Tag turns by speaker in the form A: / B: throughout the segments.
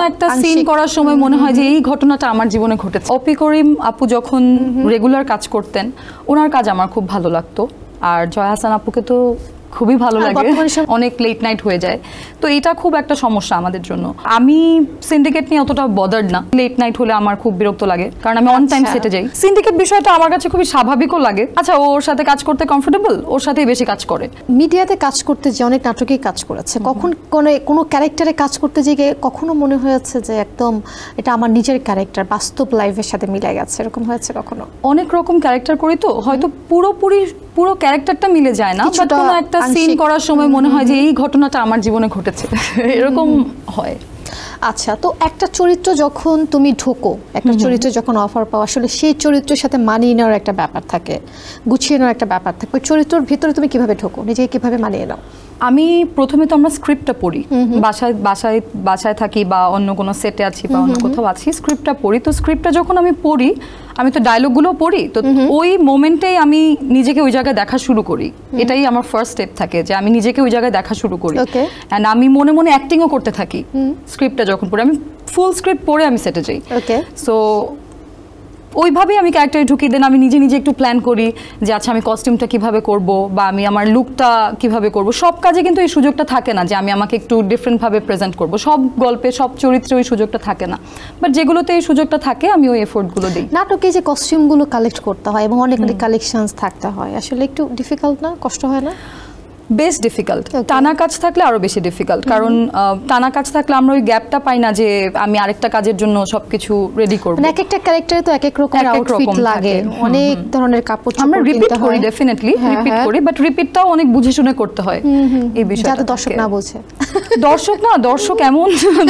A: একটা সিন করার সময় মনে হয় যে এই ঘটনাটা আমার জীবনে ঘটেছে। অপি করিম আপু যখন রেগুলার কাজ করতেন, ওনার কাজ আমার খুব ভালো লাগতো। আর জয়া আহসান আপুকে তো খুবই ভালো লাগে, অনেক লেট নাইট হয়ে যায়, তো এটা খুব একটা সমস্যা আমাদের জন্য। আমি সিন্ডিকেট নিয়ে অতটা বদার্ড না, লেট নাইট হলে আমার খুব বিরক্ত লাগে, কারণ আমি অন টাইম সেটে যাই। সিন্ডিকেট বিষয়টা আমার কাছে খুবই স্বাভাবিকও লাগে। আচ্ছা, ওর সাথে কাজ করতে কমফোর্টেবল, ওর সাথেই বেশি কাজ করে।
B: মিডিয়াতে কাজ করতে যে অনেক নাটকেই কাজ করেছে, কখন কোনো ক্যারেক্টারে কাজ করতে যে কখনো মনে হয়েছে যে একদম এটা আমার নিজের ক্যারেক্টার, বাস্তব লাইফের সাথে মিলে গেছে, এরকম হয়েছে কখনো?
A: অনেক রকম ক্যারেক্টার করি, তো হয়তো পুরো ক্যারেক্টারটা মিলে যায় না, বাট কোনো একটা সিন করার সময় মনে হয় যে এই ঘটনাটা আমার জীবনে ঘটেছে, এরকম হয়।
B: আচ্ছা, তো একটা চরিত্র যখন তুমি ঢোকো, একটা চরিত্র যখন অফার পাও, আসলে সেই চরিত্রের সাথে মানিয়ে নেওয়ার একটা ব্যাপার থাকে, গুছিয়ে নেওয়ার একটা ব্যাপার থাকে। ওই চরিত্রের ভিতরে তুমি কিভাবে ঢোকো, নিজেকে কিভাবে মানিয়ে নাও?
A: আমি প্রথমে তো আমরা স্ক্রিপ্টটা পড়ি, বাসায় থাকি বা অন্য কোনো সেটে আছি বা অন্য কোথাও আছি, স্ক্রিপ্টটা পড়ি। তো স্ক্রিপ্টটা যখন আমি পড়ি, আমি তো ডায়লগগুলো পড়ি, তো ওই মোমেন্টেই আমি নিজেকে ওই জায়গায় দেখা শুরু করি। এটাই আমার ফার্স্ট স্টেপ থাকে, যে আমি নিজেকে ওই জায়গায় দেখা শুরু করি, অ্যান্ড আমি মনে মনে অ্যাক্টিংও করতে থাকি। স্ক্রিপ্টটা যখন পড়ি, আমি ফুল স্ক্রিপ্ট পড়ে আমি সেটে যাই। সো ওইভাবেই আমি ক্যারেক্টারে ঢুকি, দেন আমি নিজে একটু প্ল্যান করি যে আচ্ছা আমি কস্টিউমটা কিভাবে করব বা আমি আমার লুকটা কিভাবে করব। সব কাজে কিন্তু এই সুযোগটা থাকে না যে আমি আমাকে একটু ডিফারেন্টভাবে প্রেজেন্ট করব, সব গল্পে সব চরিত্রে ওই সুযোগটা থাকে না, বাট যেগুলোতে এই সুযোগটা থাকে আমি ওই এফোর্টগুলো দিই।
B: নাটকে যে কস্টিউমগুলো কালেক্ট করতে হয় এবং অনেক কালেকশনস থাকতে হয়, আসলে একটু ডিফিকাল্ট না, কষ্ট হয় না?
A: বেশ ডিফিকাল্ট। টানা কাজ থাকলে আরো বেশি ডিফিকাল্ট, কারণ টানা কাজ থাকলে আমরা ওই গ্যাপটা পাই না যে আমি আরেকটা কাজের জন্য সবকিছু রেডি করব।
B: এক একটা ক্যারেক্টারে তো এক এক রকমের আউটফিট লাগে, অনেক ধরনের কাপড় চোপড়
A: আমরা রিপিট করি, ডেফিনেটলি রিপিট করি, বাট রিপিটটাও অনেক বুঝে শুনে করতে হয়। এই বিষয়টা
B: যাতে দর্শক না বোঝে।
A: দর্শক এমন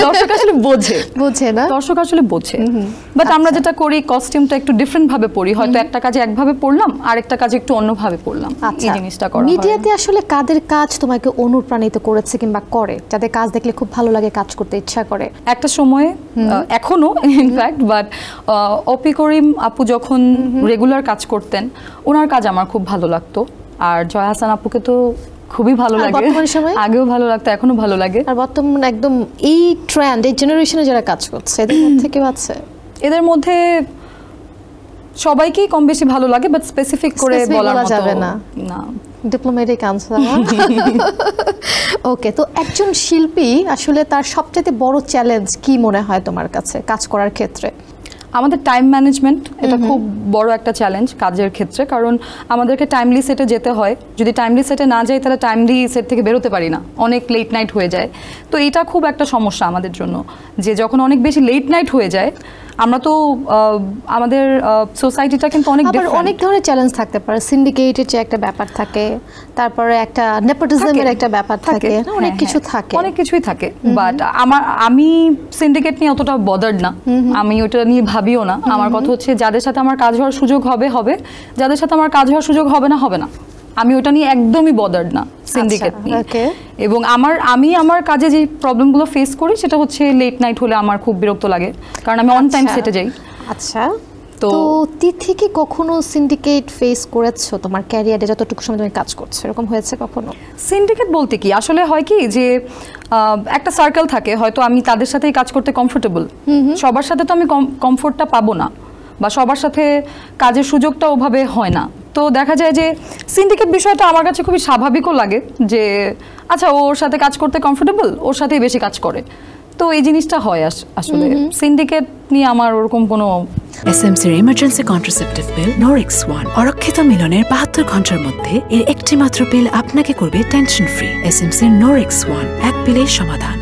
A: দর্শক আসলে বোঝে না, দর্শক আসলে বোঝে, বাট আমরা যেটা করি কস্টিউমটা একটু ডিফারেন্ট ভাবে পরি, হয়তো একটা কাজে একভাবে পড়লাম, আরেকটা কাজে একটু অন্যভাবে পড়লাম, এই জিনিসটা করা হয়।
B: মিডিয়াতে আসলে কাদের কাজ তোমাকে অনুপ্রাণিত করেছে কিংবা করে, যাদের কাজ দেখলে খুব ভালো লাগে, কাজ করতে ইচ্ছা করে?
A: একটা সময়ে, এখনো ইনফ্যাক্ট, বাট অপি করিম আপু যখন রেগুলার কাজ করতেন, ওনার কাজ আমার খুব ভালো লাগতো। আর জয়া আহসান আপুকে তো খুবই ভালো লাগে, আগেও ভালো লাগতো, এখনো ভালো লাগে।
B: আর বর্তমানে একদম এই ট্রেন্ড, এই জেনারেশনে যারা কাজ করছে, এদের মধ্যে কেউ আছে?
A: এদের মধ্যে সবাইকেই কম বেশি ভালো লাগে, বাট স্পেসিফিক করে বলা যাবে না।
B: Diplomatic answer. ওকে, তো একজন শিল্পী আসলে তার সবচেয়ে বড় চ্যালেঞ্জ কি মনে হয় তোমার কাছে কাজ করার ক্ষেত্রে?
A: আমাদের টাইম ম্যানেজমেন্ট, এটা খুব বড় একটা চ্যালেঞ্জ কাজের ক্ষেত্রে, কারণ আমাদেরকে টাইমলি সেটে যেতে হয়। যদি টাইমলি সেটে না যাই, তাহলে টাইমলি সেট থেকে বেরোতে পারি না, অনেক লেট নাইট হয়ে যায়। তো এটা খুব একটা সমস্যা আমাদের জন্য, যে যখন অনেক বেশি লেট নাইট হয়ে যায়, আমরা তো আমাদের সোসাইটিটা কিন্তু অনেক
B: ধরনের চ্যালেঞ্জ থাকতে পারে। সিন্ডিকেটের যে একটা ব্যাপার থাকে, তারপরে একটা নেপোটিজমের একটা ব্যাপার থাকে, অনেক কিছু থাকে,
A: অনেক কিছুই থাকে। বাট আমি সিন্ডিকেট নিয়ে অতটা বদার্ড না, আমি ওটা নিয়ে ভাবিও না। আমার কথা হচ্ছে যাদের সাথে আমার কাজ হওয়ার সুযোগ হবে, যাদের সাথে আমার কাজ হওয়ার সুযোগ হবে না, আমি ওটা নিয়ে একদমই বদার্ড না সিন্ডিকেট নিয়ে। এবং আমি আমার কাজে যে প্রবলেমগুলো ফেস করি, সেটা হচ্ছে লেট নাইট হলে আমার খুব বিরক্ত লাগে, কারণ আমি অন টাইম সেটে যাই।
B: আচ্ছা, তো তিথি কি কখনো সিন্ডিকেট ফেস করেছো তোমার ক্যারিয়ারে, যতটুকু সময় তুমি কাজ করছো, এরকম হয়েছে কখনো?
A: সিন্ডিকেট বলতে কি, আসলে হয় কি যে একটা সার্কেল থাকে, হয়তো আমি তাদের সাথেই কাজ করতে কমফোর্টেবল, সবার সাথে তো আমি কমফোর্টটা পাবো না, বা সবার সাথে কাজের সুযোগটা ওভাবে হয় না। তো দেখা যায় যে সিন্ডিকেট বিষয়টা আমার কাছে খুবই স্বাভাবিকও লাগে, যে আচ্ছা ওর সাথে কাজ করতে কমফোর্টেবল, ওর সাথেই বেশি কাজ করে, তো এই জিনিসটা হয়। আসলে সিন্ডিকেট নিয়ে আমার ওরকম কোনো।
C: এসএমসির emergency contraceptive pill Norix one, অরক্ষিত মিলনের 72 ঘন্টার মধ্যে এর একটি মাত্র পিল আপনাকে করবে টেনশন ফ্রি। এসএমসির নরিক্স ওয়ান, এক পিলের সমাধান।